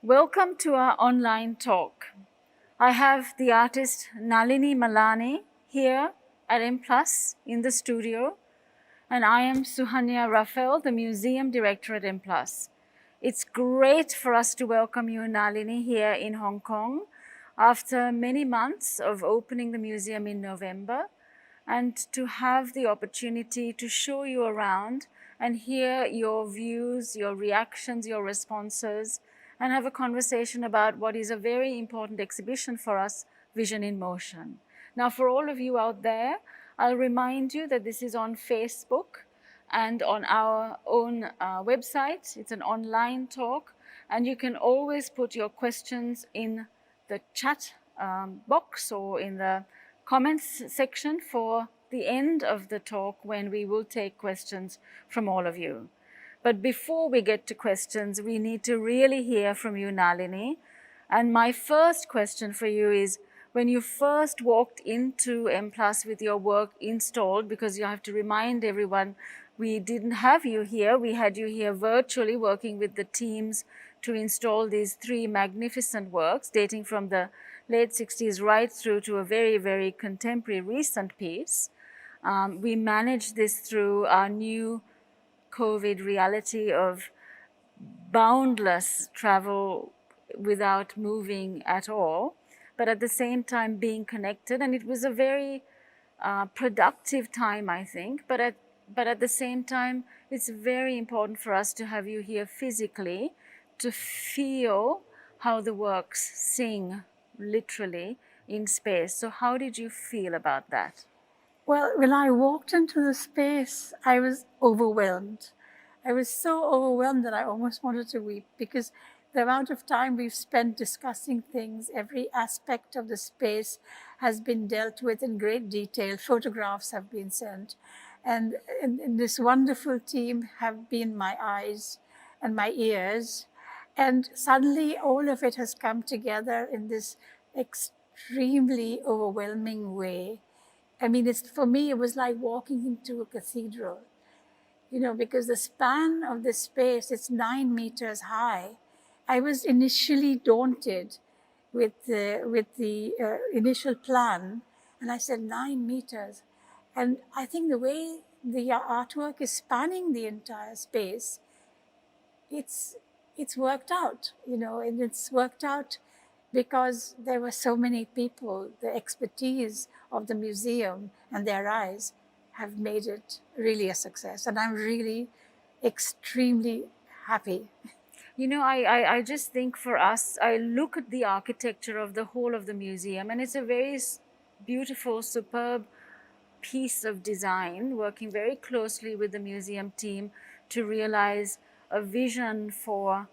Welcome to our online talk. I have the artist Nalini Malani here at M Plus in the studio, and I am Suhanya Raphael, the museum director at M Plus. It's great for us to welcome you, Nalini, here in Hong Kong after many months of opening the museum in November, and to have the opportunity to show you around and hear your views, your reactions, your responses, and have a conversation about what is a very important exhibition for us, Vision in Motion. Now, for all of you out there, I'll remind you that this is on Facebook and on our own website. It's an online talk, and you can always put your questions in the chat box or in the comments section for the end of the talk, when we will take questions from all of you. But before we get to questions, we need to really hear from you, Nalini. And my first question for you is, when you first walked into M Plus with your work installed, because you have to remind everyone, we didn't have you here, we had you here virtually working with the teams to install these three magnificent works dating from the late 60s right through to a very, very contemporary recent piece. We managed this through our new COVID reality of boundless travel without moving at all, but at the same time being connected. And it was a very productive time, I think. But at the same time, it's very important for us to have you here physically to feel how the works sing literally in space. So how did you feel about that? Well, when I walked into the space, I was overwhelmed. I was so overwhelmed that I almost wanted to weep, because the amount of time we've spent discussing things, every aspect of the space has been dealt with in great detail. Photographs have been sent. And this wonderful team have been my eyes and my ears. And suddenly all of it has come together in this extremely overwhelming way. I mean, for me, it was like walking into a cathedral, because the span of the space, it's 9 meters high. I was initially daunted with the initial plan, and I said 9 meters. And I think the way the artwork is spanning the entire space, it's worked out, and it's worked out because there were so many people. The expertise of the museum and their eyes have made it really a success. And I'm really extremely happy. I just think for us, I look at the architecture of the whole of the museum, and it's a very beautiful, superb piece of design, working very closely with the museum team to realize a vision for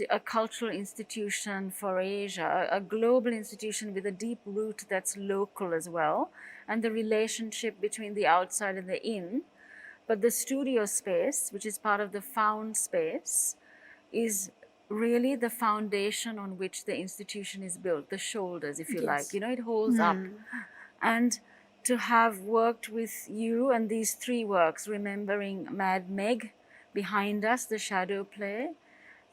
a cultural institution for Asia, a global institution with a deep root that's local as well, and the relationship between the outside and the in. But the studio space, which is part of the found space, is really the foundation on which the institution is built, the shoulders, if you like. It holds up. And to have worked with you and these three works, remembering Mad Meg behind us, the shadow play,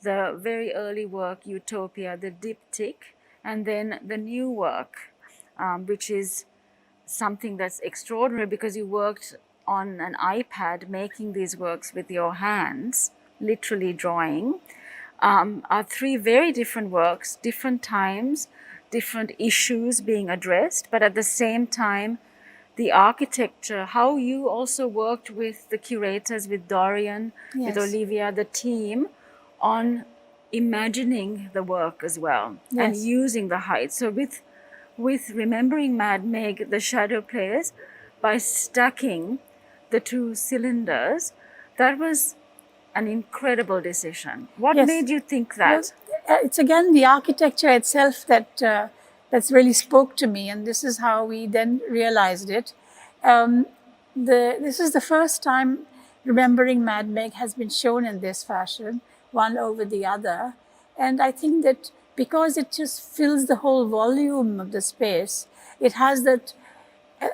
the very early work, Utopia, the diptych, and then the new work, which is something that's extraordinary because you worked on an iPad making these works with your hands, literally drawing, are three very different works, different times, different issues being addressed, but at the same time, the architecture, how you also worked with the curators, with Dorian, with Olivia, the team, on imagining the work as well, and using the height. So with remembering Mad Meg, the shadow plays, by stacking the two cylinders, that was an incredible decision. What made you think that? Well, it's again the architecture itself that's really spoke to me, and this is how we then realized it. This is the first time remembering Mad Meg has been shown in this fashion, one over the other. And I think that because it just fills the whole volume of the space, it has that,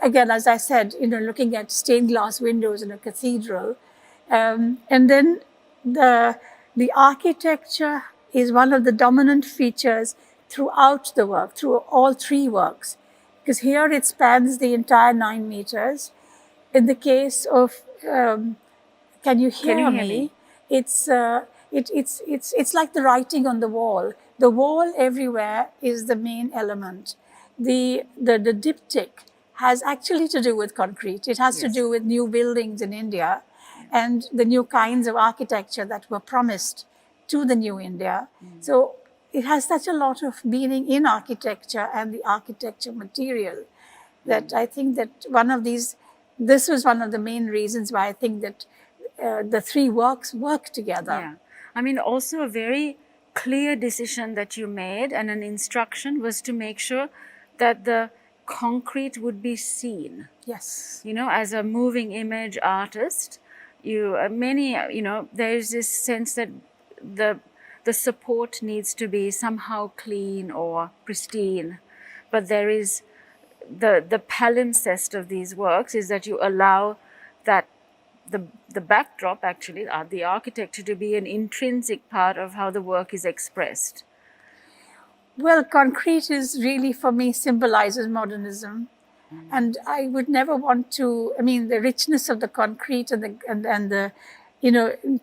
again, as I said, looking at stained glass windows in a cathedral. And then the architecture is one of the dominant features throughout the work, through all three works. Because here it spans the entire 9 meters. In the case of Can You Hear Me? It's like the writing on the wall. The wall everywhere is the main element. The diptych has actually to do with concrete. It has to do with new buildings in India and the new kinds of architecture that were promised to the new India. So it has such a lot of meaning in architecture and the architecture material that I think that this was one of the main reasons why I think that the three works work together. Yeah. I mean, also a very clear decision that you made and an instruction was to make sure that the concrete would be seen. Yes. You know, as a moving image artist, there's this sense that the support needs to be somehow clean or pristine, but there is the palimpsest of these works is that you allow that the backdrop, actually, the architecture, to be an intrinsic part of how the work is expressed. Well, concrete is really, for me, symbolizes modernism. And I would never want to, I mean, the richness of the concrete and the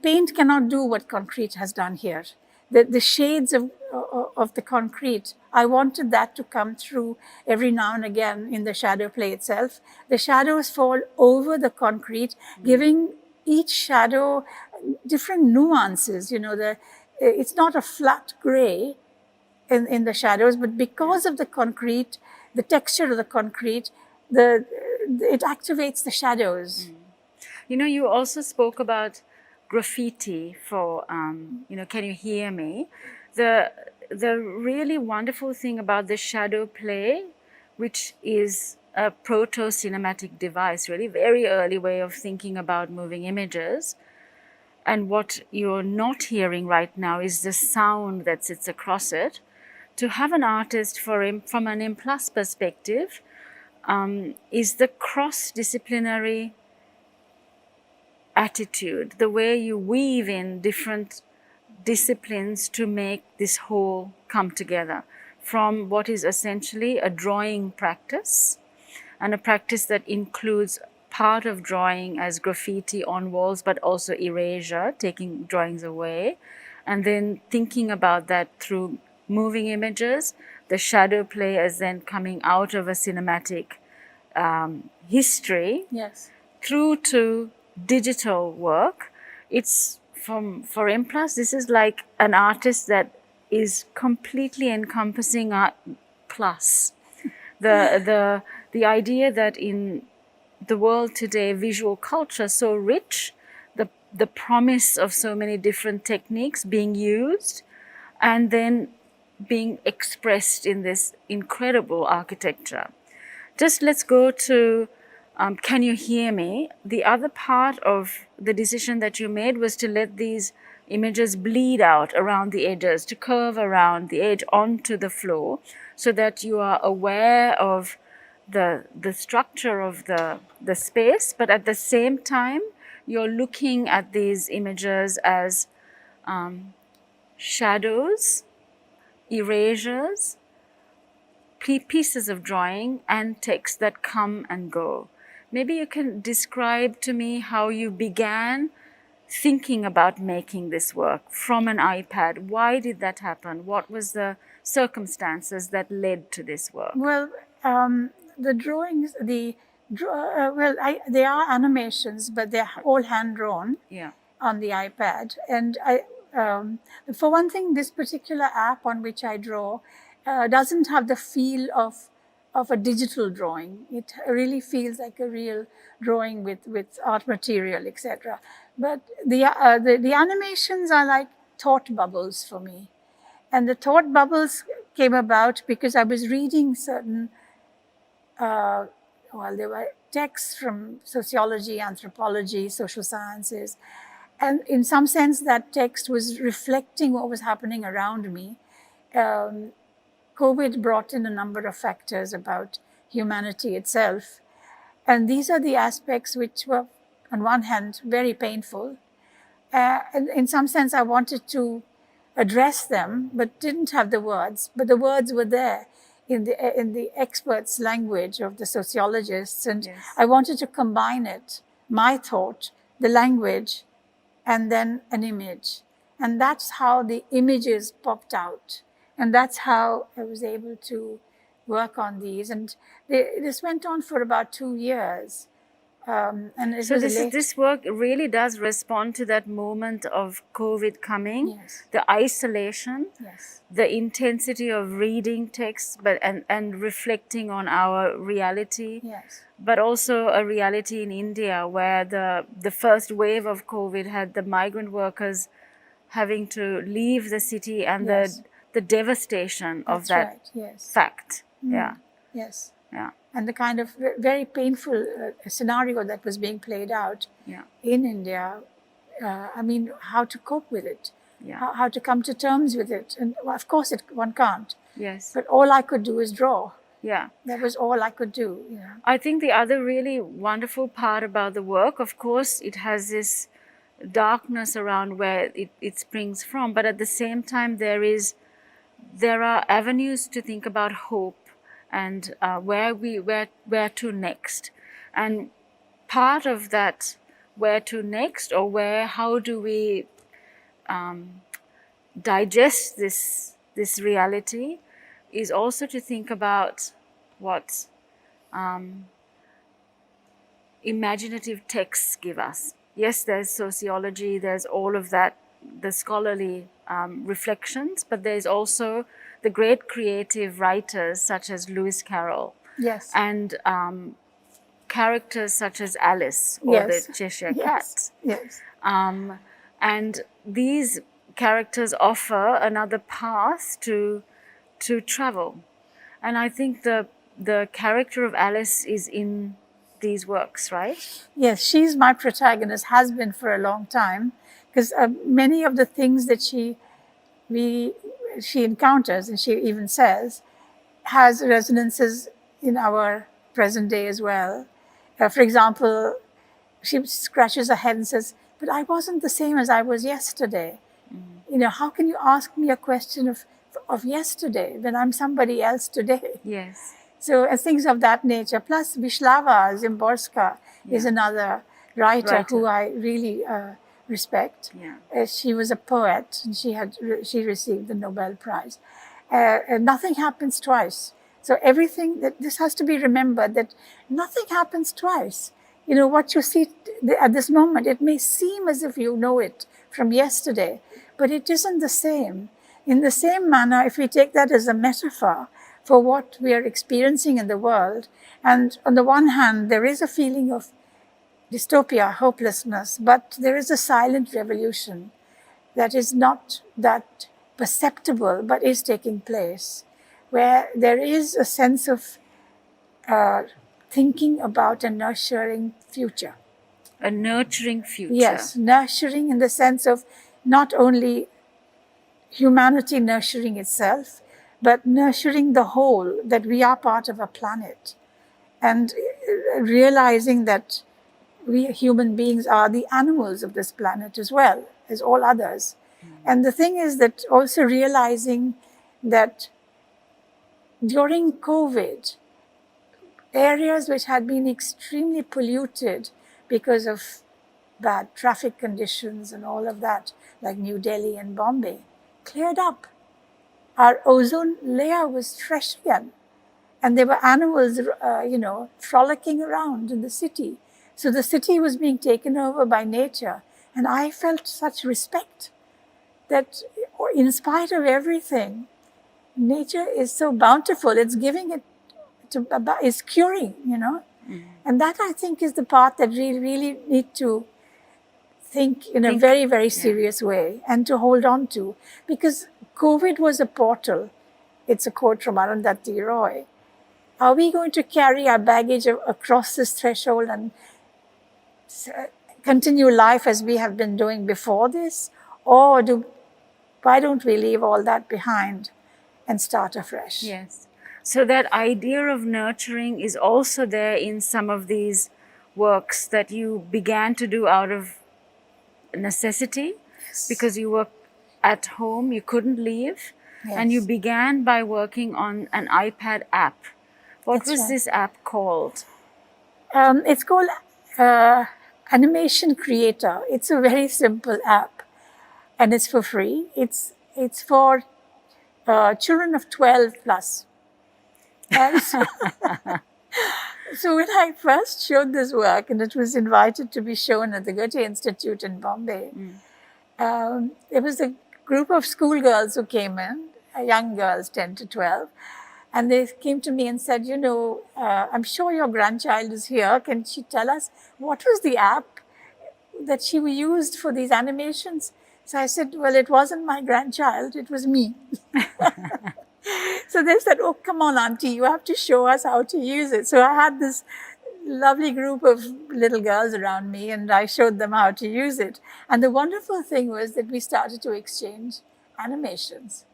paint cannot do what concrete has done here. The shades of the concrete, I wanted that to come through every now and again in the shadow play itself. The shadows fall over the concrete, giving each shadow different nuances. It's not a flat gray in the shadows, but because of the concrete, the texture of the concrete, it activates the shadows. You also spoke about graffiti for, Can You Hear Me? The really wonderful thing about the shadow play, which is a proto-cinematic device, really very early way of thinking about moving images. And what you're not hearing right now is the sound that sits across it. To have an artist from an M+ perspective is the cross-disciplinary attitude, the way you weave in different disciplines to make this whole come together, from what is essentially a drawing practice, and a practice that includes part of drawing as graffiti on walls, but also erasure, taking drawings away, and then thinking about that through moving images, the shadow play as then coming out of a cinematic history, yes, through to digital work. It's for M+, this is like an artist that is completely encompassing art plus. The idea that in the world today, visual culture so rich, the promise of so many different techniques being used and then being expressed in this incredible architecture. Just let's go to Can You Hear Me? The other part of the decision that you made was to let these images bleed out around the edges, to curve around the edge onto the floor, so that you are aware of the structure of the space, but at the same time, you're looking at these images as shadows, erasures, pieces of drawing, and text that come and go. Maybe you can describe to me how you began thinking about making this work from an iPad. Why did that happen? What was the circumstances that led to this work? Well, the drawings, they are animations, but they're all hand-drawn on the iPad. And for one thing, this particular app on which I draw doesn't have the feel of a digital drawing. It really feels like a real drawing with art material, etc. But the animations are like thought bubbles for me. And the thought bubbles came about because I was reading certain, there were texts from sociology, anthropology, social sciences. And in some sense, that text was reflecting what was happening around me. COVID brought in a number of factors about humanity itself. And these are the aspects which were, on one hand, very painful. And in some sense, I wanted to address them, but didn't have the words. But the words were there in the experts' language of the sociologists, and Yes. I wanted to combine it, my thought, the language, and then an image. And that's how the images popped out. And that's how I was able to work on these. And this went on for about 2 years. And it So was this work really does respond to that moment of COVID coming, Yes. the isolation, Yes. the intensity of reading texts, and reflecting on our reality. Yes. But also a reality in India where the first wave of COVID had the migrant workers having to leave the city, and Yes. the devastation of That's that right. Yes. fact. Yeah, Yes. yeah, And the kind of very painful scenario that was being played out yeah, in India. I mean, how to cope with it, yeah. how to come to terms with it. And well, of course, one can't. Yes, But all I could do is draw. yeah. That was all I could do. You know. I think the other really wonderful part about the work, of course, it has this darkness around where it springs from, but at the same time there are avenues to think about hope and where to next. And part of that where to next, or how do we digest this reality, is also to think about what imaginative texts give us. Yes, there's sociology, there's all of that, the scholarly reflections, but there's also the great creative writers such as Lewis Carroll, Yes. and characters such as Alice or Yes. the Cheshire Yes. Cat. Yes. And these characters offer another path to travel. And I think the character of Alice is in these works, right? Yes, she's my protagonist, has been for a long time, because many of the things that she encounters, and she even says, has resonances in our present day as well. For example, she scratches her head and says, "But I wasn't the same as I was yesterday. You know, how can you ask me a question of yesterday when I'm somebody else today?" Yes. So things of that nature. Plus, Wisława Szymborska is another writer who I really respect. Yeah. She was a poet, and she received the Nobel Prize. Nothing happens twice. So everything that this has to be remembered, that nothing happens twice. You know, what you see at this moment, it may seem as if you know it from yesterday, but it isn't the same. In the same manner, if we take that as a metaphor for what we are experiencing in the world, and on the one hand, there is a feeling of dystopia, hopelessness, but there is a silent revolution that is not that perceptible, but is taking place, where there is a sense of thinking about a nurturing future. A nurturing future. Yes, nurturing in the sense of not only humanity nurturing itself, but nurturing the whole, that we are part of a planet, and realizing that we human beings are the animals of this planet as well as all others. And the thing is that also realizing that during COVID, areas which had been extremely polluted because of bad traffic conditions and all of that, like New Delhi and Bombay, cleared up. Our ozone layer was fresh again. And there were animals, frolicking around in the city. So the city was being taken over by nature. And I felt such respect that in spite of everything, nature is so bountiful. It's giving it it's curing, you know. And that, I think, is the part that we really need to think in a very, very serious way and to hold on to. Because COVID was a portal. It's a quote from Arundhati Roy. Are we going to carry our baggage across this threshold and continue life as we have been doing before this? Or why don't we leave all that behind and start afresh? Yes. So that idea of nurturing is also there in some of these works that you began to do out of necessity, because you were at home, you couldn't leave, and you Yes. began by working on an iPad app. What That's was right. this app called? It's called uh, Animation Creator. It's a very simple app, and it's for free. It's for children of 12 plus. And so when I first showed this work, and it was invited to be shown at the Goethe Institute in Bombay, there was a group of schoolgirls who came in, young girls, 10 to 12, and they came to me and said, I'm sure your grandchild is here. Can she tell us what was the app that she used for these animations? So I said, well, it wasn't my grandchild, it was me. So they said, oh, come on, auntie, you have to show us how to use it. So I had this lovely group of little girls around me, and I showed them how to use it. And the wonderful thing was that we started to exchange animations,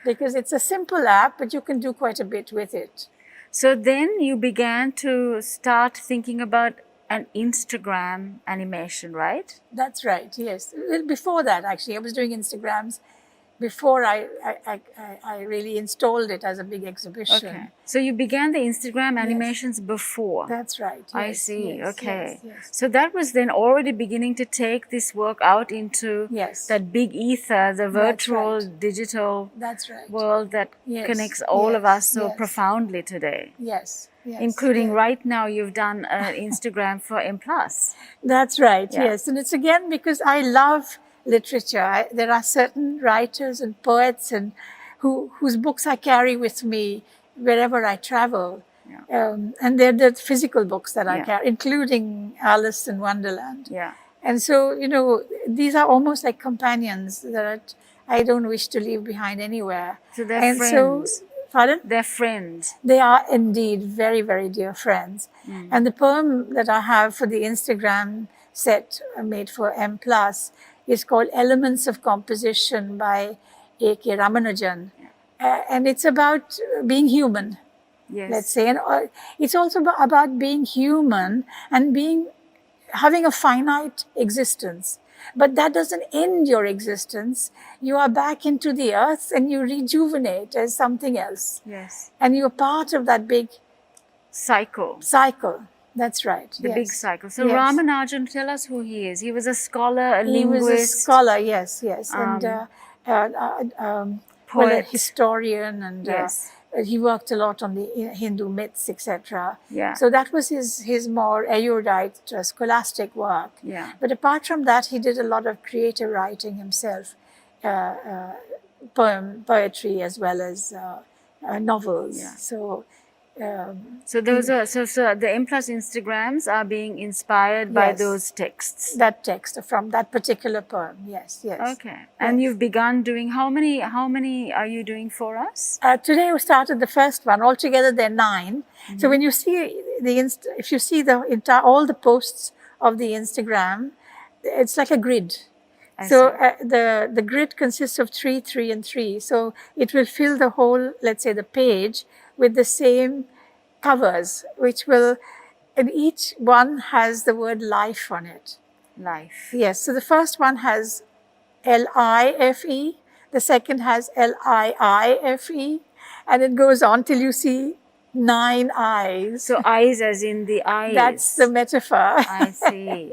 because it's a simple app, but you can do quite a bit with it. So then you began to start thinking about an Instagram animation, right? That's right, yes. Well, before that, actually, I was doing Instagrams before I really installed it as a big exhibition. Okay. So you began the Instagram animations before. That's right. I yes, see. yes, Okay. yes. So that was then already beginning to take this work out into Yes. that big ether, the virtual, right. digital That's right. world that Yes, connects all of us so yes. profoundly today. Yes, yes. Including yes. right now, you've done an Instagram for M+. That's right, Yeah. yes. And it's again because I love literature. There are certain writers and poets and whose books I carry with me wherever I travel. Yeah. And they're the physical books that I Yeah. carry, including Alice in Wonderland. Yeah. And so, these are almost like companions that I don't wish to leave behind anywhere. So they're and friends. So, pardon? They're friends. They are indeed very, very dear friends. And the poem that I have for the Instagram set made for M+, is called Elements of Composition by A.K. Ramanujan. And it's about being human, Yes. let's say. And it's also about being human and having a finite existence. But that doesn't end your existence. You are back into the earth and you rejuvenate as something else. Yes. And you're part of that big Cycle. cycle. That's right. The yes. big cycle. So Yes. Ramanujan, tell us who he is. He was a scholar, a He linguist. was a scholar, yes. And well, a Poet. historian, and Yes. he worked a lot on the Hindu myths, etc. Yeah. So that was his more erudite, scholastic work. Yeah. But apart from that, he did a lot of creative writing himself, poetry as well as novels. Yeah. So those are so the M+ Instagrams are being inspired by Yes. those texts. that text from that particular poem, yes. Okay. And you've begun doing how many are you doing for us? Today we started the first one. Altogether, there are 9. So when you see if you see all the posts of the Instagram, it's like a grid. I So see. the grid consists of 3, 3, and 3. So it will fill the whole, let's say, the page with the same covers, and each one has the word life on it. Life. Yes. So the first one has LIFE. The second has LIIFE, and it goes on till you see 9 eyes. So eyes as in the eyes. That's the metaphor. I see.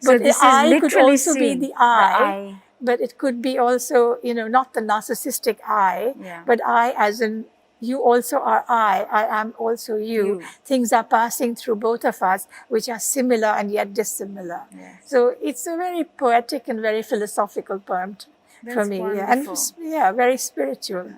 But the eye could also be seeing the eye, but it could be also, not the narcissistic I, Yeah. but I as in you also are I am also you. Things are passing through both of us, which are similar and yet dissimilar. Yes. So it's a very poetic and very philosophical poem for That's me. wonderful. And very spiritual.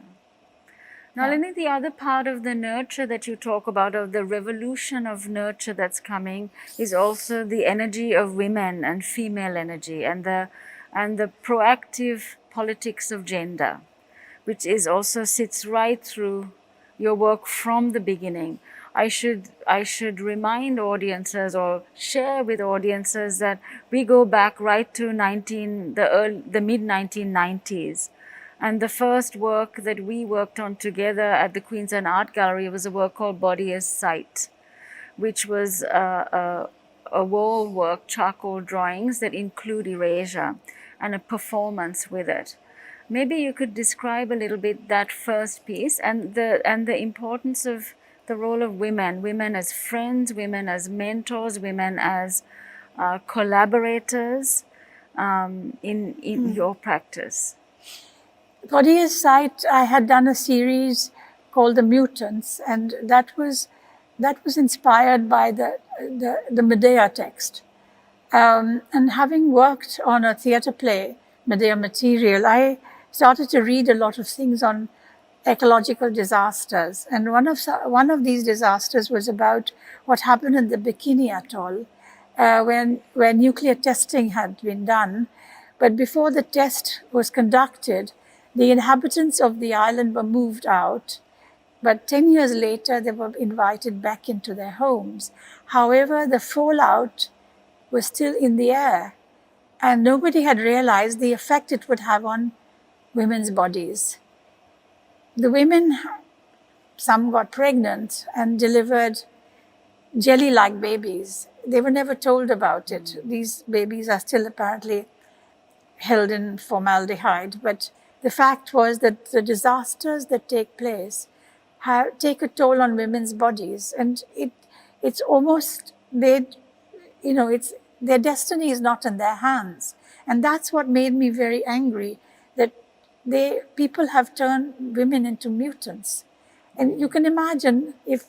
Nalini, the other part of the nurture that you talk about, of the revolution of nurture that's coming, is also the energy of women and female energy, and the proactive politics of gender, which is also sits right through your work from the beginning. I should remind audiences or share with audiences that we go back right to the mid 1990s. And the first work that we worked on together at the Queensland Art Gallery was a work called Body as Sight, which was a wall work, charcoal drawings that include erasure. and a performance with it. Maybe you could describe a little bit that first piece and the importance of the role of women as friends, women as mentors, women as collaborators in your practice. For Dia's site, I had done a series called The Mutants, and that was inspired by the Medea text. And having worked on a theatre play, Medea material, I started to read a lot of things on ecological disasters. And one of these disasters was about what happened in the Bikini Atoll, where nuclear testing had been done. But before the test was conducted, the inhabitants of the island were moved out. But 10 years later, they were invited back into their homes. However, the fallout was still in the air, and nobody had realized the effect it would have on women's bodies. The women, some got pregnant and delivered jelly-like babies. They were never told about it. These babies are still apparently held in formaldehyde, but the fact was that the disasters that take place take a toll on women's bodies, and it's almost their destiny is not in their hands. And that's what made me very angry, that people have turned women into mutants. And you can imagine if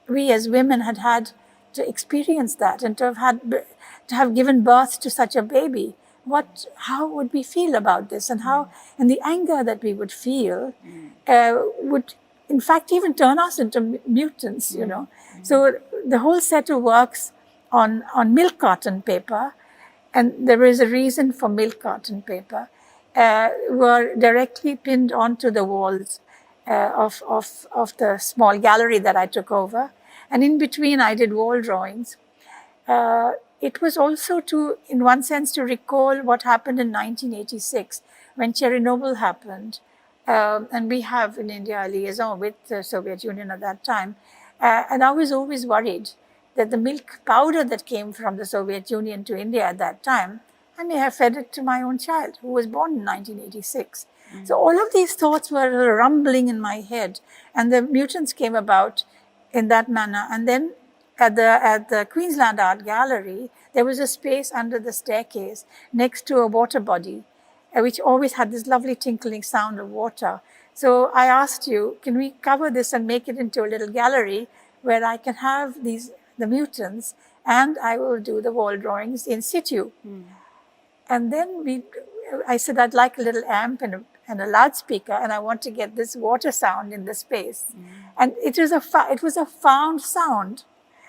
we as women had to experience that and to have given birth to such a baby, how would we feel about this, and the anger that we would feel would in fact even turn us into mutants, you know. So the whole set of works on milk carton paper, and there is a reason for milk carton paper, were directly pinned onto the walls of the small gallery that I took over. And in between, I did wall drawings. It was also in one sense, to recall what happened in 1986 when Chernobyl happened. And we have in India a liaison with the Soviet Union at that time. And I was always worried that the milk powder that came from the Soviet Union to India at that time, I may have fed it to my own child who was born in 1986. So all of these thoughts were rumbling in my head, and the mutants came about in that manner. And then at the Queensland Art Gallery, there was a space under the staircase next to a water body, which always had this lovely tinkling sound of water. So I asked you, can we cover this and make it into a little gallery where I can have the mutants, and I will do the wall drawings in situ. And then I said, I'd like a little amp and a loudspeaker, and I want to get this water sound in the space. And it was a found sound.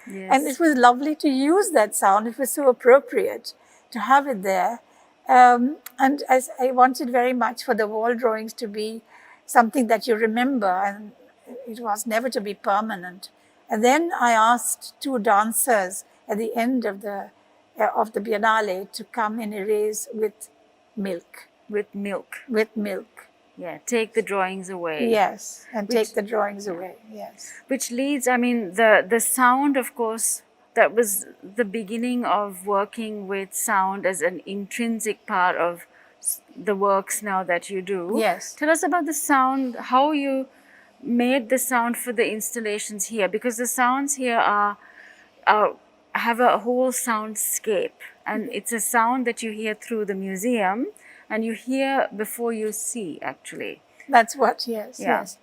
Yes. And it was lovely to use that sound. It was so appropriate to have it there. And as I wanted very much for the wall drawings to be something that you remember, and it was never to be permanent. And then I asked two dancers at the end of the Biennale to come and erase with milk. With milk. With milk. Yeah, take the drawings away. Yes, and take the drawings away, yes. Which leads, I mean, the sound, of course, that was the beginning of working with sound as an intrinsic part of the works now that you do. Yes. Tell us about the sound, how you made the sound for the installations here, because the sounds here have a whole soundscape, and it's a sound that you hear through the museum, and you hear before you see, actually. That's what, yes, Yeah. yes.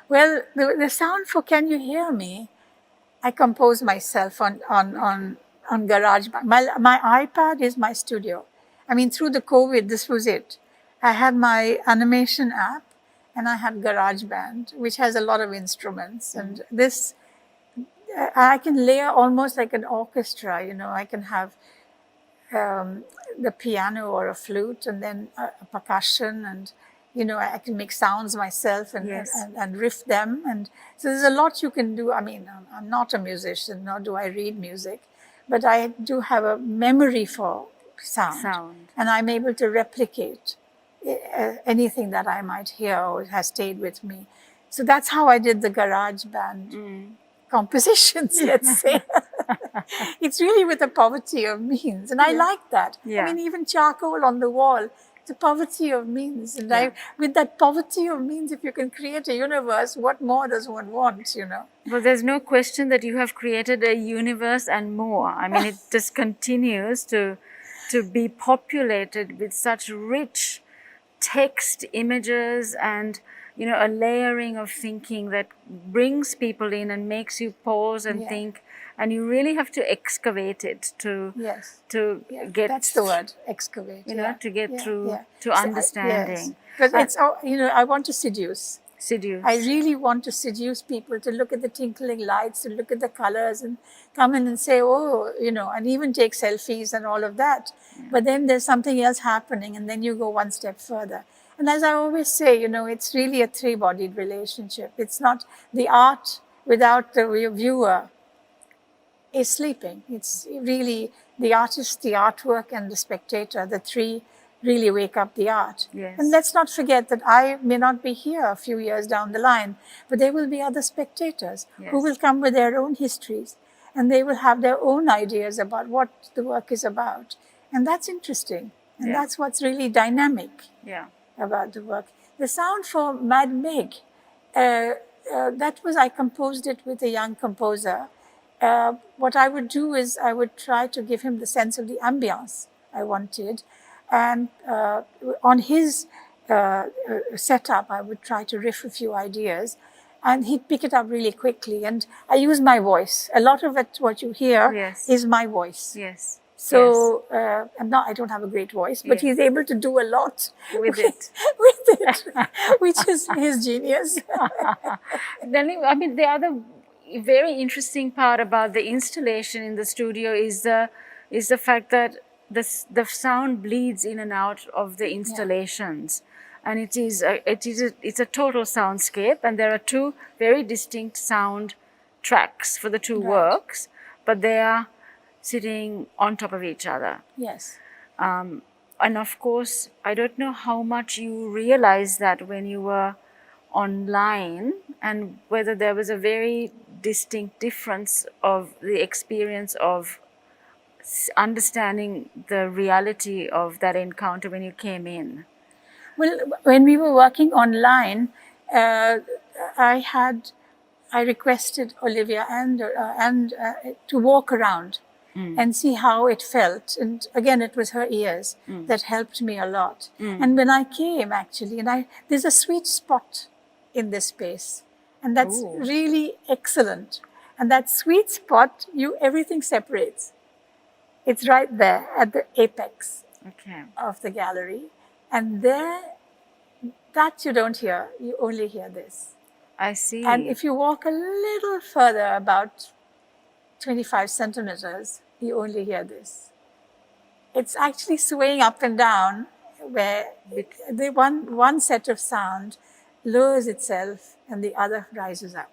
Well, the sound for Can You Hear Me, I compose myself on GarageBand. My iPad is my studio. I mean, through the COVID, this was it. I had my animation app, and I had GarageBand, which has a lot of instruments. And this, I can layer almost like an orchestra, you know. I can have the piano or a flute, and then a percussion, and, you know, I can make sounds myself and, Yes. and riff them. And so there's a lot you can do. I mean, I'm not a musician, nor do I read music, but I do have a memory for sound. And I'm able to replicate anything that I might hear or has stayed with me. So that's how I did the GarageBand compositions, let's say. It's really with a poverty of means. And I like that. Yeah. I mean, even charcoal on the wall the poverty of means. And Yeah. with that poverty of means, if you can create a universe, what more does one want, you know? Well, there's no question that you have created a universe and more. I mean, it just continues to be populated with such rich text, images, and a layering of thinking that brings people in and makes you pause and Yeah. think, and you really have to excavate it to Yes. Yeah, get that's the word, excavate. to get Yeah, through yeah. to So understanding. Yes. But it's, I want to seduce. Seduce. I really want to seduce people to look at the twinkling lights, to look at the colors and come in and say, oh, and even take selfies and all of that. Yeah. But then there's something else happening, and then you go one step further. And as I always say, it's really a three-bodied relationship. It's not the art without the viewer is sleeping. It's really the artist, the artwork, and the spectator. The three really wake up the art. Yes. And let's not forget that I may not be here a few years down the line, but there will be other spectators who will come with their own histories, and they will have their own ideas about what the work is about. And that's interesting. And that's what's really dynamic about the work. The sound for Mad Meg, I composed it with a young composer. What I would do is I would try to give him the sense of the ambience I wanted. And on his setup, I would try to riff a few ideas, and he'd pick it up really quickly. And I use my voice. A lot of it, what you hear, is my voice. Yes. So I don't have a great voice, but he's able to do a lot with it, which is his genius. I mean, the other very interesting part about the installation in the studio is the fact that the sound bleeds in and out of the installations, and it's a total soundscape, and there are two very distinct sound tracks for the two works, but they are sitting on top of each other. Yes. And of course, I don't know how much you realized that when you were online, and whether there was a very distinct difference of the experience of understanding the reality of that encounter when you came in. Well, when we were working online, I requested Olivia and to walk around and see how it felt. And again, it was her ears that helped me a lot. And when I came, actually, there's a sweet spot in this space, and that's really excellent. And that sweet spot, everything separates. It's right there at the apex of the gallery. And there, that you don't hear, you only hear this. I see. And if you walk a little further, about 25 centimeters, you only hear this. It's actually swaying up and down, where the one set of sound lowers itself and the other rises up.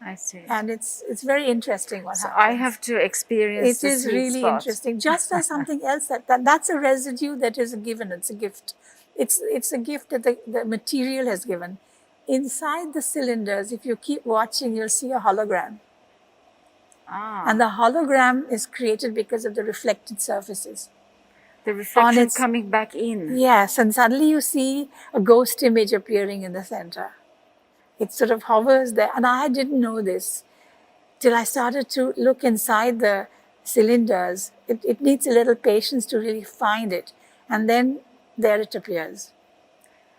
I see. And it's very interesting what happens. I have to experience it. It is really interesting. Just as something else, that's a residue that is a given. It's a gift. It's a gift that the material has given. Inside the cylinders, if you keep watching, you'll see a hologram. And the hologram is created because of the reflected surfaces. The reflection coming back in. Yes, and suddenly you see a ghost image appearing in the center. It sort of hovers there. And I didn't know this till I started to look inside the cylinders. It needs a little patience to really find it. And then there it appears.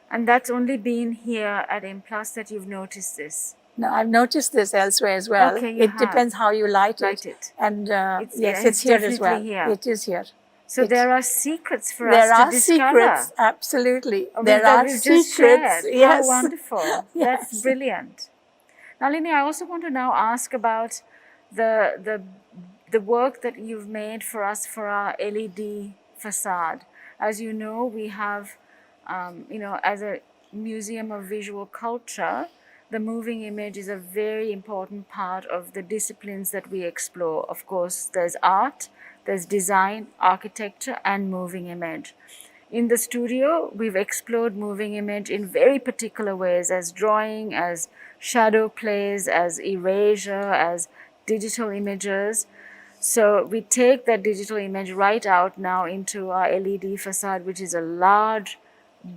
And that's only been here at M+ that you've noticed this? No, I've noticed this elsewhere as well. Okay, it depends how you light it. And yes, it's here as well. Here. It is here. So there are secrets for us to discover. There are secrets, absolutely. There are secrets. Yes. How wonderful. That's brilliant. Nalini, I also want to now ask about the work that you've made for us for our LED facade. As you know, we have, as a museum of visual culture, the moving image is a very important part of the disciplines that we explore. Of course, there's art, there's design, architecture, and moving image. In the studio, we've explored moving image in very particular ways, as drawing, as shadow plays, as erasure, as digital images. So we take that digital image right out now into our LED facade, which is a large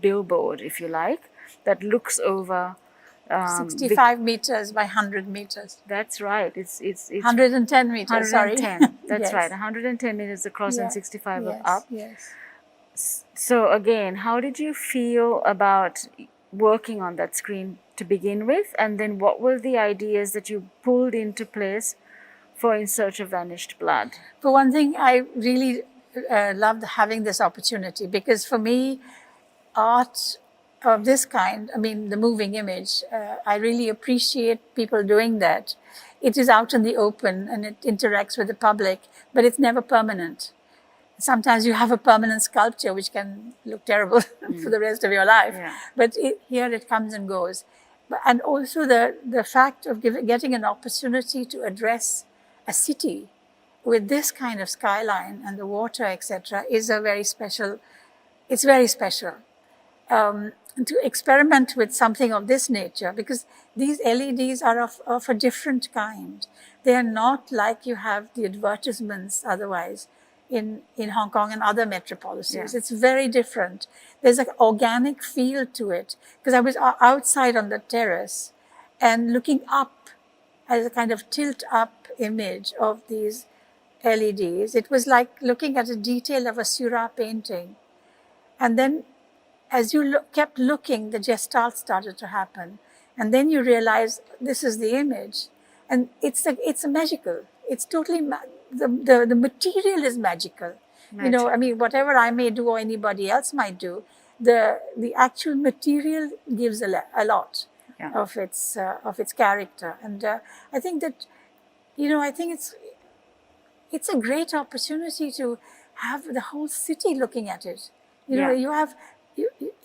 billboard, if you like, that looks over. 65 meters by 100 meters. That's right. It's 110 meters, sorry. 110. That's Yes. right. 110 meters across and 65 yes, up. Yes. So again, how did you feel about working on that screen to begin with, and then what were the ideas that you pulled into place for In Search of Vanished Blood? For one thing, I really loved having this opportunity, because for me, art of this kind, I mean, the moving image, I really appreciate people doing that. It is out in the open and it interacts with the public, but it's never permanent. Sometimes you have a permanent sculpture which can look terrible for the rest of your life, but here it comes and goes. And also the fact of getting an opportunity to address a city with this kind of skyline and the water, etc., is a very special, it's very special. To experiment with something of this nature, because these LEDs are of a different kind. They are not like you have the advertisements otherwise in Hong Kong and other metropolises. It's very different. There's an organic feel to it, because I was outside on the terrace and looking up as a kind of tilt up image of these LEDs. It was like looking at a detail of a Seurat painting. And then as you kept looking, the gestalt started to happen. And then you realize this is the image. And it's a magical. It's totally, the material is magical. You know, I mean, whatever I may do or anybody else might do, the actual material gives a lot of its character. And I think that, you know, I think it's a great opportunity to have the whole city looking at it. You know, you have,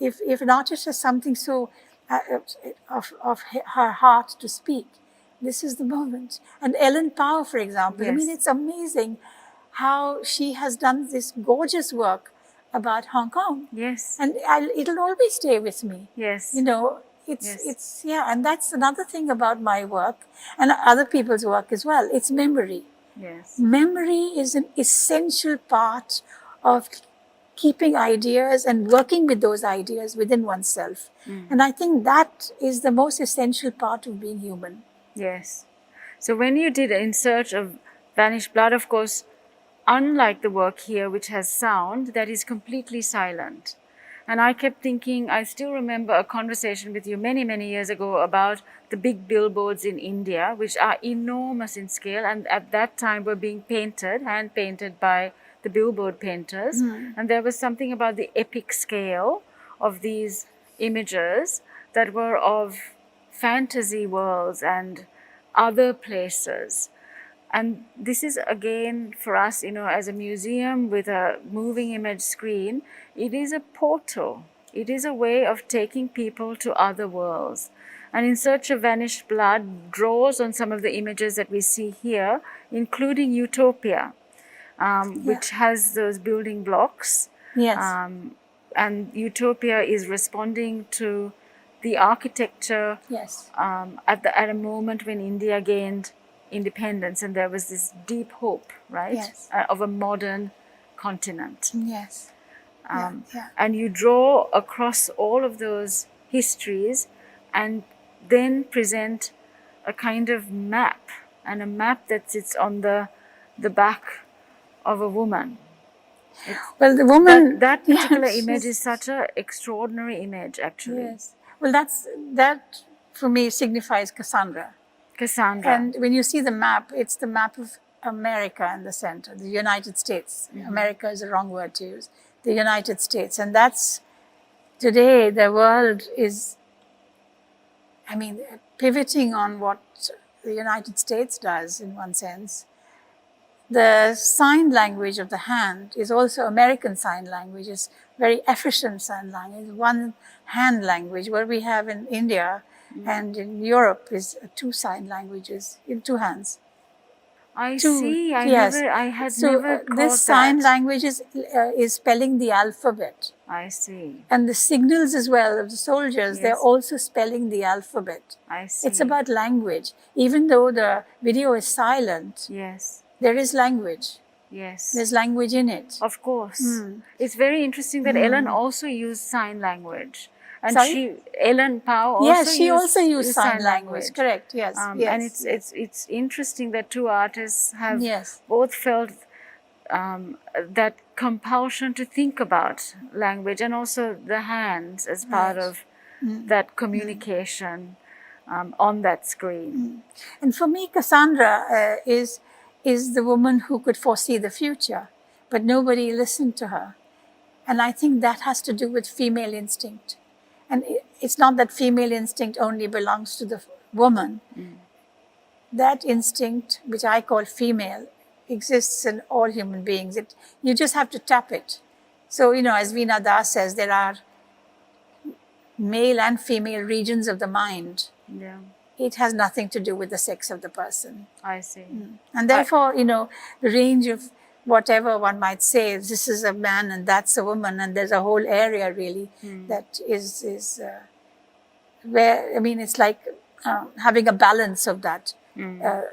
if an artist has something so of her heart to speak, this is the moment. And Ellen Pao, for example, I mean, it's amazing how she has done this gorgeous work about Hong Kong. Yes. And it'll always stay with me. Yes. You know, it's and that's another thing about my work and other people's work as well. It's memory. Yes. Memory is an essential part of keeping ideas and working with those ideas within oneself. And I think that is the most essential part of being human. Yes. So when you did In Search of Vanished Blood, of course, unlike the work here, which has sound, that is completely silent. And I kept thinking, I still remember a conversation with you many, many years ago about the big billboards in India, which are enormous in scale, and at that time were being painted, hand-painted by the billboard painters. And there was something about the epic scale of these images that were of fantasy worlds and other places. And this is again for us, you know, as a museum with a moving image screen, it is a portal. It is a way of taking people to other worlds. And In Search of Vanished Blood draws on some of the images that we see here, including Utopia, which has those building blocks. Yes. And Utopia is responding to the architecture at a moment when India gained independence, and there was this deep hope, right, of a modern continent. Yes. And you draw across all of those histories and then present a kind of map, and a map that sits on the back of a woman. Well, the woman... That particular image is such an extraordinary image, actually. Yes. Well, that for me signifies Cassandra. Cassandra. And when you see the map, it's the map of America in the center, the United States. America is the wrong word to use. The United States. And that's, today, the world is, I mean, pivoting on what the United States does in one sense. The sign language of the hand is also American Sign Language. It's very efficient sign language. One hand language, what we have in India and in Europe is two sign languages in two hands. I see. I had never caught this sign language is spelling the alphabet. I see. And the signals as well of the soldiers, they're also spelling the alphabet. I see. It's about language. Even though the video is silent, there is language. Yes. There's language in it. Of course. It's very interesting that Ellen also used sign language. And Sorry? Ellen Pao also Yes, she also used sign language. Correct. Yes. Yes. And it's interesting that two artists have Yes. both felt that compulsion to think about language and also the hands as part of that communication on that screen. And for me, Cassandra is the woman who could foresee the future, but nobody listened to her. And I think that has to do with female instinct. And it's not that female instinct only belongs to the woman. That instinct, which I call female, exists in all human beings. You just have to tap it. So, you know, as Veena Das says, there are male and female regions of the mind. Yeah, It has nothing to do with the sex of the person. I see. And therefore, you know, the range of whatever one might say, this is a man and that's a woman, and there's a whole area really that is where, I mean, it's like having a balance of that,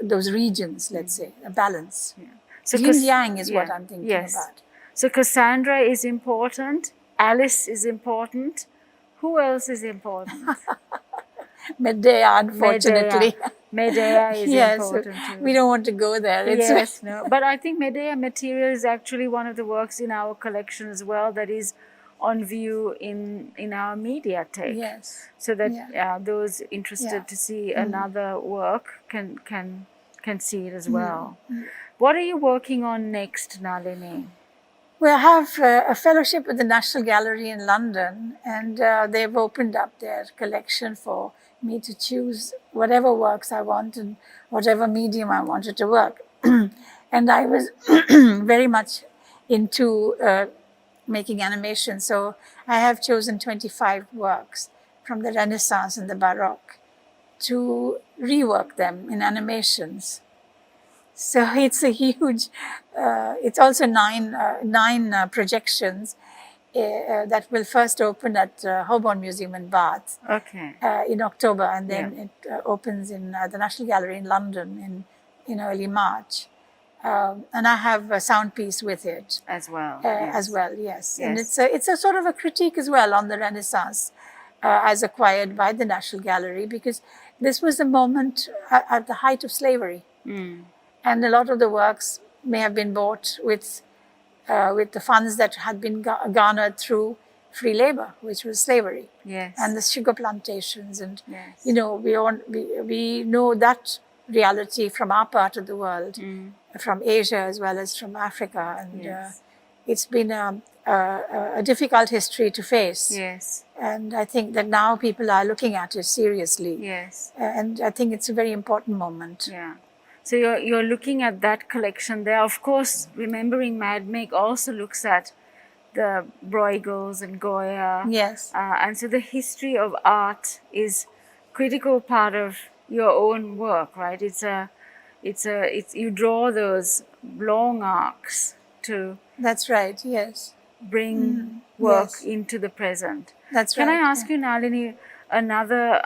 those regions, let's say, a balance. So Yin yang is what I'm thinking about. So Cassandra is important, Alice is important. Who else is important? Medea, unfortunately. Medea is Yes, important too. we don't want to go there. Yes, no. But I think Medea material is actually one of the works in our collection as well that is on view in our mediatheque. Yes. So that those interested to see another work can see it as well. What are you working on next, Nalini? We have a fellowship with the National Gallery in London, and they've opened up their collection for me to choose whatever works I want and whatever medium I wanted to work. And I was very much into making animation, so I have chosen 25 works from the Renaissance and the Baroque to rework them in animations. So it's a huge, it's also nine projections that will first open at Holborn Museum in Bath in October, and then it opens in the National Gallery in London in early March. And I have a sound piece with it as well. Yes. And it's a sort of a critique as well on the Renaissance as acquired by the National Gallery, because this was a moment at the height of slavery. And a lot of the works may have been bought with the funds that had been garnered through free labor, which was slavery, and the sugar plantations. And you know, we know that reality from our part of the world, from Asia as well as from Africa, and it's been a difficult history to face. And I think that now people are looking at it seriously. And I think it's a very important moment. So you're looking at that collection there. Of course, Remembering Madmeg also looks at the Bruegels and Goya. And so the history of art is critical part of your own work, right? It's you draw those long arcs to. That's right. Yes. Bring work into the present. That's right. Can I ask you, Nalini, another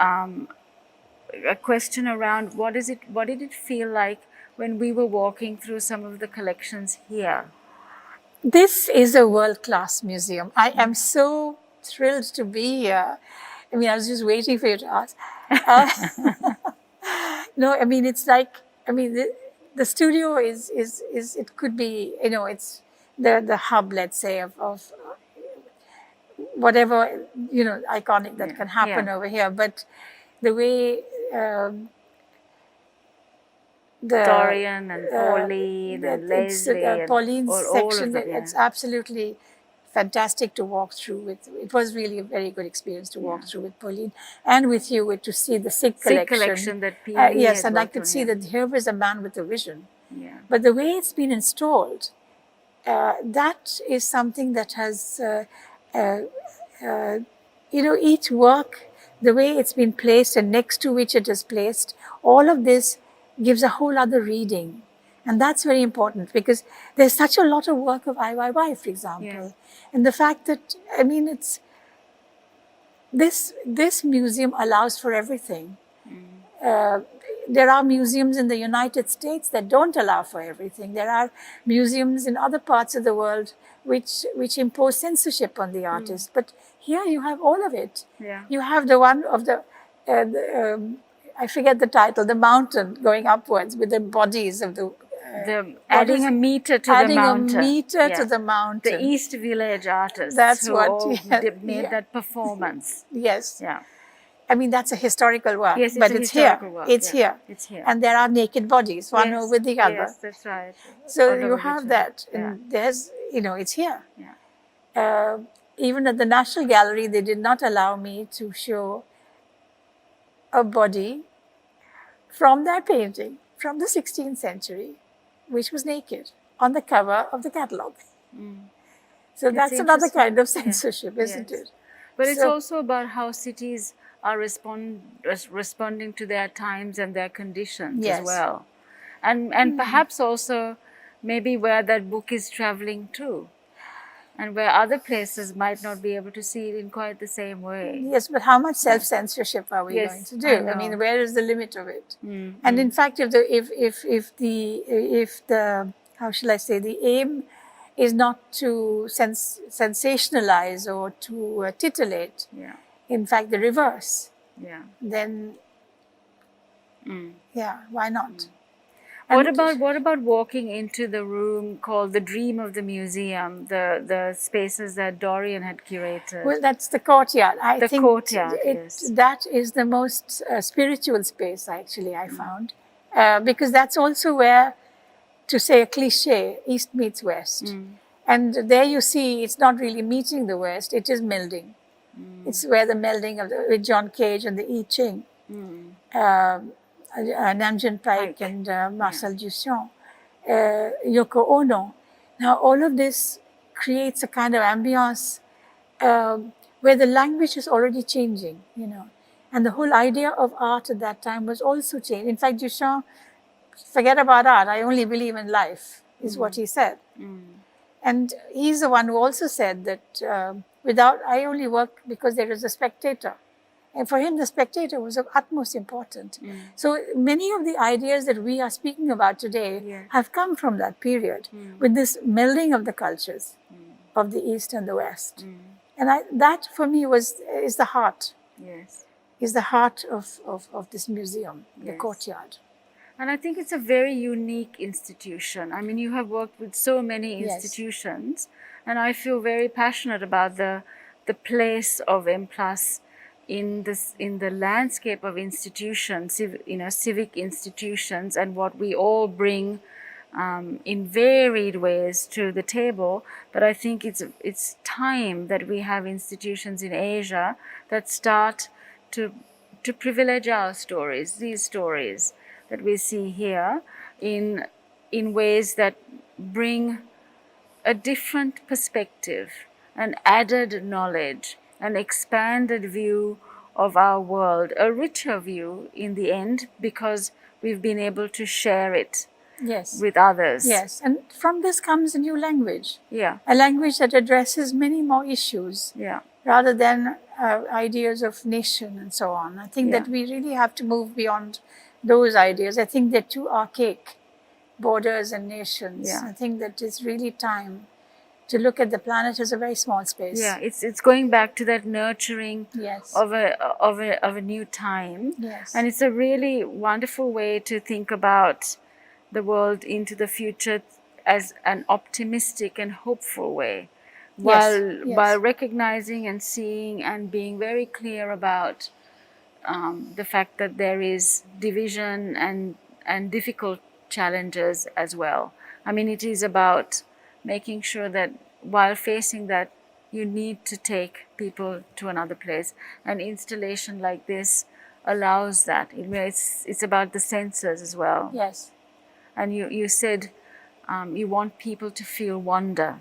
a question around what did it feel like when we were walking through some of the collections here? This is a world-class museum. I am so thrilled to be here. I mean, I was just waiting for you to ask. No, I mean, it's like, I mean, the studio is it could be, you know, it's the hub, let's say, of whatever, you know, iconic that can happen over here. But the way Dorian and Pauline and Leslie Pauline's section, it's absolutely fantastic to walk through. It was really a very good experience to walk through with Pauline and with you, to see the Sikh collection that P.V. yes, and I could see that here was a man with a vision. But the way it's been installed, that is something that has, you know, each work, the way it's been placed and next to which it is placed, all of this gives a whole other reading. And that's very important, because there's such a lot of work of IYY, for example. And the fact that, I mean, it's, this museum allows for everything. there are museums in the United States that don't allow for everything. There are museums in other parts of the world which impose censorship on the artist. But here you have all of it. Yeah. You have the one of I forget the title, the mountain going upwards with the bodies of the Adding a meter to the adding mountain. a meter Yeah. to the mountain. The East Village artists That's who what, all yeah, made yeah. that performance. Yes. Yeah. I mean, that's a historical work, Yes, it's but a it's here. historical work, It's yeah. here. It's here. And there are naked bodies, one Yes, over the other. Yes, that's right. So All you over have each that. other. And there's, it's here. Yeah. Even at the National Gallery, they did not allow me to show a body from their painting from the 16th century, which was naked on the cover of the catalogue. So It's that's another interesting. kind of censorship, isn't Yes. it? But it's So- also about how cities are responding to their times and their conditions Yes. as well. And perhaps also maybe where that book is traveling to, and where other places might not be able to see it in quite the same way. Yes, but how much self-censorship are we Yes, going to do? I I, know. mean, where is the limit of it? And in fact, if the how shall I say, the aim is not to sensationalize or to titillate, Yeah. in fact, the reverse, Yeah. then yeah, why not? What And- about walking into the room called the Dream of the Museum, the spaces that Dorian had curated? Well, that's the courtyard. I The think courtyard, yes. that is the most spiritual space, actually, I found. Because that's also where, to say a cliche, East meets West. And there you see it's not really meeting the West, it is melding. It's where the melding of with John Cage and the I Ching, Namjoon Paik and Marcel Duchamp, Yoko Ono. Now, all of this creates a kind of ambiance where the language is already changing, And the whole idea of art at that time was also changed. In fact, Duchamp, forget about art, I only believe in life, is what he said. And he's the one who also said that I only work because there is a spectator. And for him, the spectator was of utmost importance. So many of the ideas that we are speaking about today have come from that period, with this melding of the cultures of the East and the West. And that, for me, is the heart. Yes. Is the heart of this museum, the Yes. courtyard. And I think it's a very unique institution. I mean, you have worked with so many Yes. institutions, and I feel very passionate about the place of M+ in the landscape of institutions, civic institutions, and what we all bring in varied ways to the table. But I think it's time that we have institutions in Asia that start to privilege our stories, these stories that we see here, in ways that bring a different perspective, an added knowledge, an expanded view of our world, a richer view in the end, because we've been able to share it Yes. with others. Yes. And from this comes a new language, Yeah, a language that addresses many more issues, yeah, rather than ideas of nation and so on. I think that Yeah. we really have to move beyond those ideas. I think they're too archaic, borders and nations. Yeah. I think that it's really time to look at the planet as a very small space. yeah. It's going back to that nurturing Yes. of a new time. Yes. And it's a really wonderful way to think about the world into the future as an optimistic and hopeful way, while recognizing and seeing and being very clear about the fact that there is division and difficult challenges as well. I mean, it is about making sure that while facing that, you need to take people to another place. An installation like this allows that. It's about the senses as well. Yes. And you said you want people to feel wonder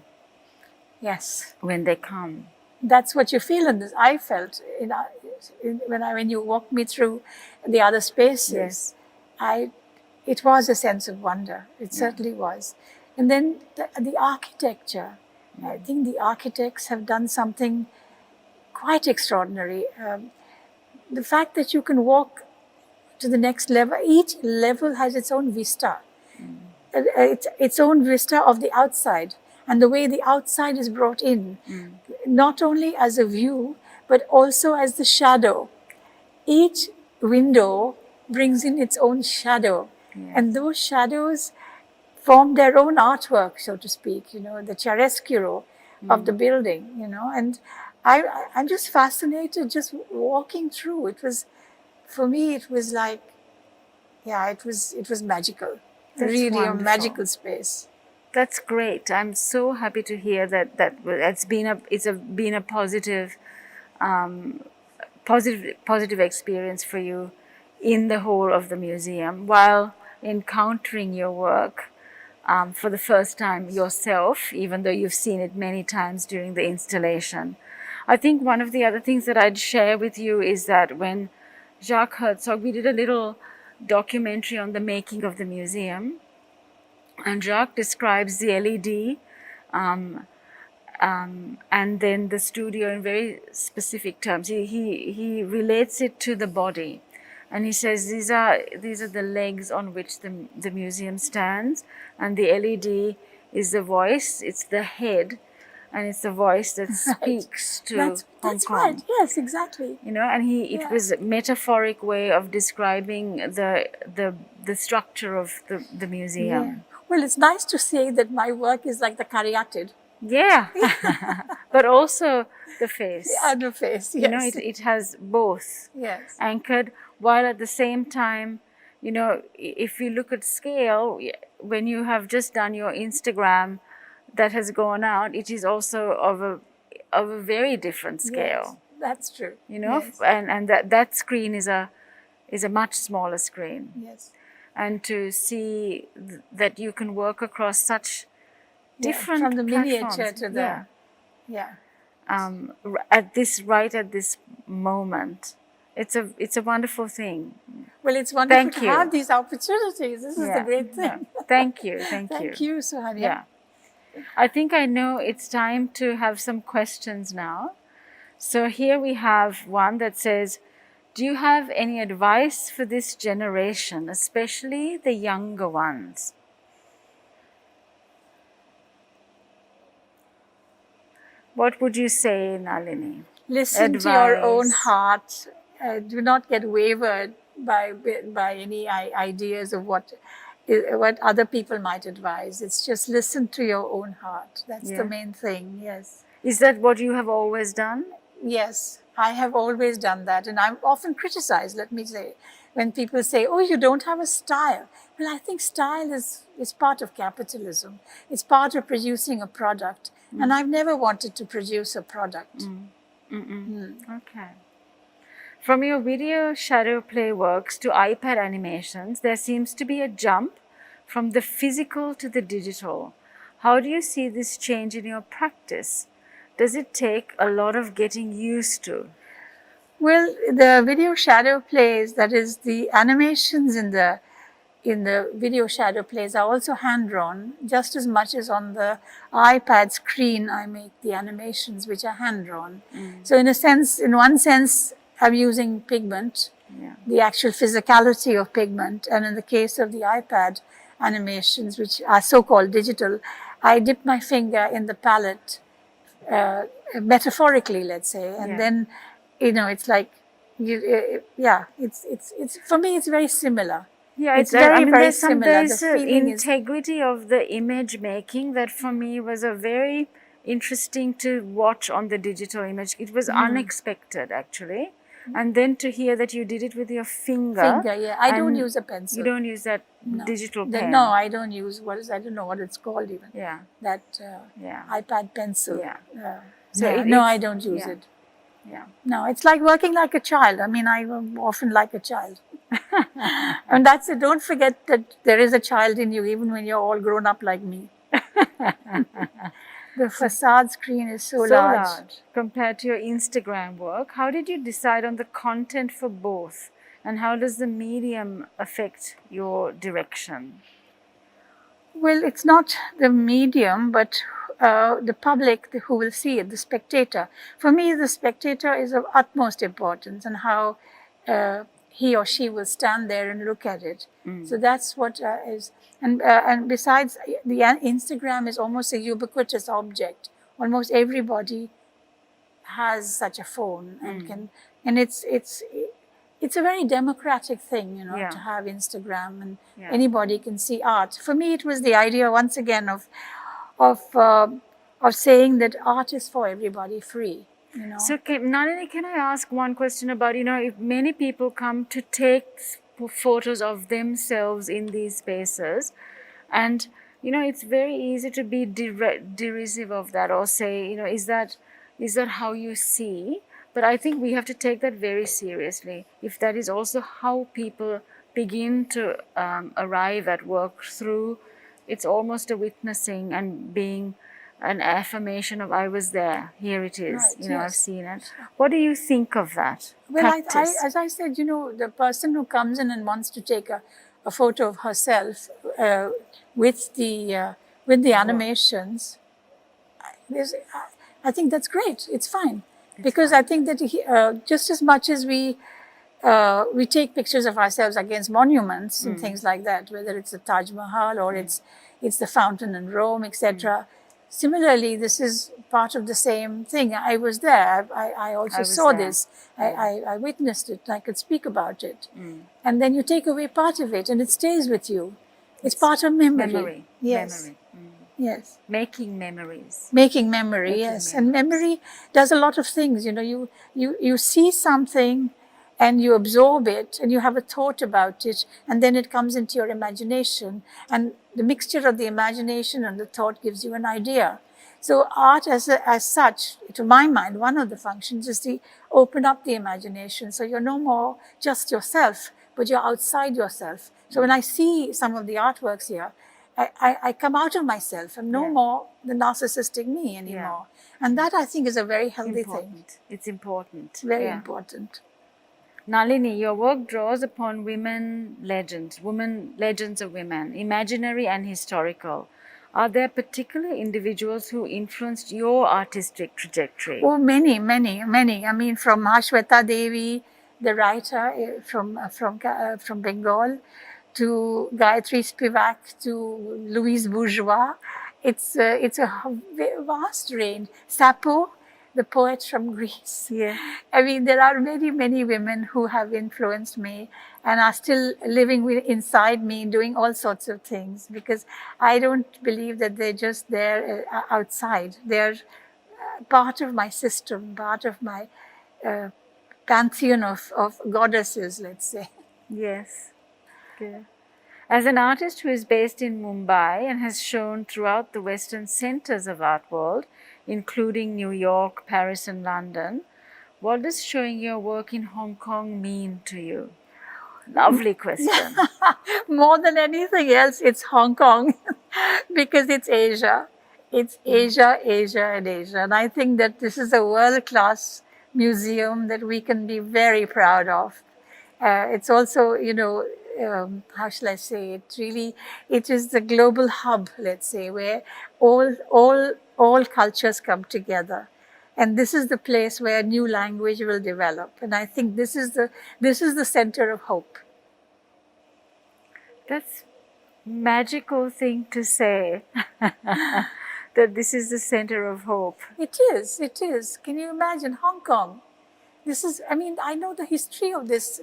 Yes. when they come. That's what you feel in this. I felt when you walked me through the other spaces. Yes. It was a sense of wonder. It certainly was. And then the architecture. I think the architects have done something quite extraordinary. The fact that you can walk to the next level. Each level has its own vista, its own vista of the outside, and the way the outside is brought in, not only as a view, but also as the shadow. Each window brings in its own shadow, and those shadows form their own artwork, so to speak, you know, the chiaroscuro of the building, you know. And I'm just fascinated just walking through. It was, for me, it was like, yeah, it was magical. That's really wonderful. a magical space. That's great. I'm so happy to hear that it's been a positive experience for you in the whole of the museum while encountering your work for the first time yourself, even though you've seen it many times during the installation. I think one of the other things that I'd share with you is that when Jacques Herzog, we did a little documentary on the making of the museum, and Jacques describes the LED and then the studio in very specific terms. He relates it to the body, and he says these are the legs on which the museum stands, and the LED is the voice, it's the head, and it's the voice that speaks to that's Hong Kong. right. Yes, exactly. You know, and it was a metaphoric way of describing the structure of the museum. Yeah. Well, it's nice to say that my work is like the caryatid. Yeah, but also the face. The other face, yes. You know, it has both yes. anchored, while at the same time, you know, if you look at scale, when you have just done your Instagram that has gone out, it is also of a very different scale. Yes, that's true. You know, yes. and that screen is a much smaller screen. Yes. And to see that you can work across such different from the platforms. miniature to the right at this moment, it's a wonderful thing. Well, it's wonderful Thank to you. have these opportunities. This is the great thing. Thank you. Thank you, Suhanya. Yeah, I think I know it's time to have some questions now. So here we have one that says, do you have any advice for this generation, especially the younger ones? What would you say, Nalini? Listen to your own heart. Do not get wavered by any ideas of what other people might advise. It's just listen to your own heart. That's the main thing. Yes. Is that what you have always done? Yes, I have always done that, and I'm often criticized. Let me say, when people say, "Oh, you don't have a style." Well, I think style is part of capitalism. It's part of producing a product. And I've never wanted to produce a product. Okay. From your video shadow play works to iPad animations, there seems to be a jump from the physical to the digital. How do you see this change in your practice? Does it take a lot of getting used to? Well, the video shadow plays, that is the animations in the video shadow plays, are also hand-drawn, just as much as on the iPad screen I make the animations, which are hand-drawn. So in one sense, I'm using pigment, the actual physicality of pigment. And in the case of the iPad animations, which are so-called digital, I dip my finger in the palette, metaphorically, let's say. And then, you know, it's like, it's for me, it's very similar. Yeah, it's very, very similar. There's an integrity of the image making that for me was a very interesting to watch on the digital image. It was unexpected, actually. And then to hear that you did it with your finger. I don't use a pencil. You don't use that digital pen? No, I don't use I don't know what it's called even. Yeah. That iPad pencil. Yeah. No, I don't use it. Yeah. No, it's like working like a child. I mean, I'm often like a child. And that's it. Don't forget that there is a child in you, even when you're all grown up like me. The facade screen is so large. Compared to your Instagram work. How did you decide on the content for both? And how does the medium affect your direction? Well, it's not the medium, but the public who will see it, the spectator. For me, the spectator is of utmost importance, and how he or she will stand there and look at it. So that's what is, and besides, the Instagram is almost a ubiquitous object. Almost everybody has such a phone and can, and it's a very democratic thing, you know, Yeah. to have Instagram, and Yeah. anybody can see art. For me, it was the idea once again of saying that art is for everybody, free. You know. So, Nalini, can I ask one question about, you know, if many people come to take photos of themselves in these spaces, and, you know, it's very easy to be derisive of that, or say, you know, is that how you see? But I think we have to take that very seriously. If that is also how people begin to arrive at work through, it's almost a witnessing and being an affirmation of I was there, here it is, Right, you know, I've yes. seen it. What do you think of that Well, practice? as I said, you know, the person who comes in and wants to take a photo of herself with the animations, I think that's great. It's fine. Because I think that just as much as we take pictures of ourselves against monuments and things like that, whether it's the Taj Mahal or it's the fountain in Rome, etc. Similarly, this is part of the same thing. I was there. I also was saw there. this. I witnessed it. I could speak about it. And then you take away part of it, and it stays with you. It's part of memory. Yes. Memory. Yes. Making memories. Making memory, yes. And memory does a lot of things. You know, you see something and you absorb it and you have a thought about it, and then it comes into your imagination, and the mixture of the imagination and the thought gives you an idea. So art as such, to my mind, one of the functions is to open up the imagination. So you're no more just yourself, but you're outside yourself. So when I see some of the artworks here, I come out of myself. I'm no more the narcissistic me anymore. And that, I think, is a very healthy thing. It's important. Very important. Nalini, your work draws upon women legends of women, imaginary and historical. Are there particular individuals who influenced your artistic trajectory? Oh, many. I mean, from Ashweta Devi, the writer from Bengal, to Gayatri Spivak, to Louise Bourgeois. It's a vast range. Sappho, the poet from Greece. Yeah. I mean, there are many women who have influenced me and are still living inside me, doing all sorts of things, because I don't believe that they're just there outside. They're part of my system, part of my pantheon of goddesses, let's say. Yes. Good. As an artist who is based in Mumbai and has shown throughout the Western centers of art world, including New York, Paris and London, what does showing your work in Hong Kong mean to you? Lovely question. More than anything else, it's Hong Kong because it's Asia. It's Asia. And I think that this is a world-class museum that we can be very proud of. It's also, you know, how shall I say it? Really, it is the global hub, let's say, where all cultures come together. And this is the place where a new language will develop. And I think this is the center of hope. That's a magical thing to say, that this is the center of hope. It is. Can you imagine Hong Kong? This is, I mean, I know the history of this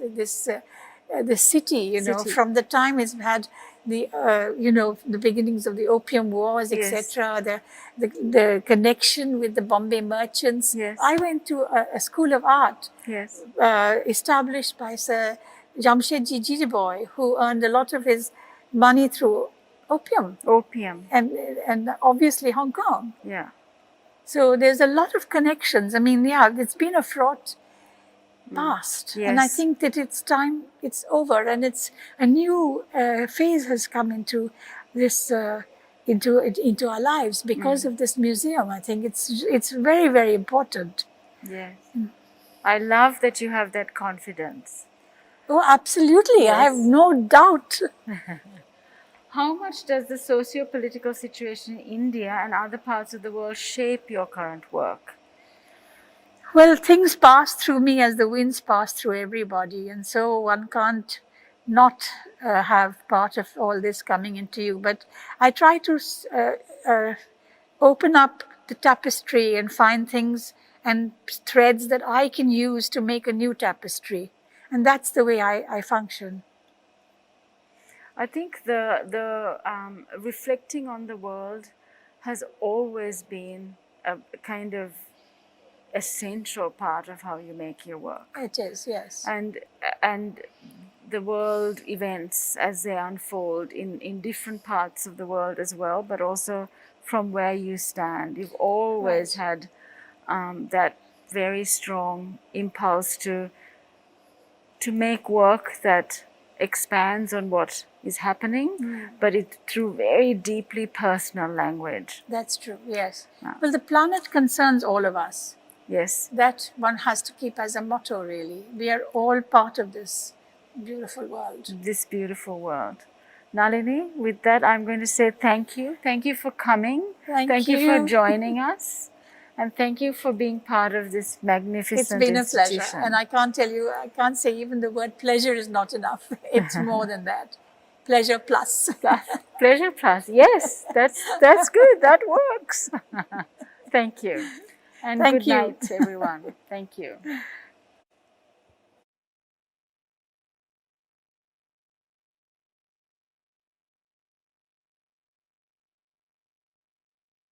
city, you know, from the time it's had the, you know, the beginnings of the Opium Wars, etc., the connection with the Bombay merchants. Yes. I went to a school of art established by Sir Jamshedji Jijiboy, who earned a lot of his money through opium. And obviously Hong Kong. Yeah. So there's a lot of connections. I mean, yeah, it's been a fraught past. Yes. And I think that it's time, it's over, and it's a new phase has come into this, into our lives because of this museum. I think it's very, very important. Yes. I love that you have that confidence. Oh, absolutely. Yes. I have no doubt. How much does the socio-political situation in India and other parts of the world shape your current work? Well, things pass through me as the winds pass through everybody, and so one can't not have part of all this coming into you. But I try to open up the tapestry and find things and threads that I can use to make a new tapestry, and that's the way I function. I think the reflecting on the world has always been a kind of essential part of how you make your work. It is, yes. And the world events as they unfold in different parts of the world as well, but also from where you stand. You've always had that very strong impulse to make work that expands on what is happening, but it through very deeply personal language. That's true, yes. Well, the planet concerns all of us. Yes. That one has to keep as a motto, really. We are all part of this beautiful world. This beautiful world. Nalini, with that, I'm going to say thank you. Thank you for coming. Thank you you. for joining us. And thank you for being part of this magnificent It's been a pleasure. institution. And I can't tell you, I can't say even the word pleasure is not enough. It's more than that. Pleasure plus. Pleasure plus. Yes, that's good. That works. Thank you. And Thank good you. night, everyone. Thank you.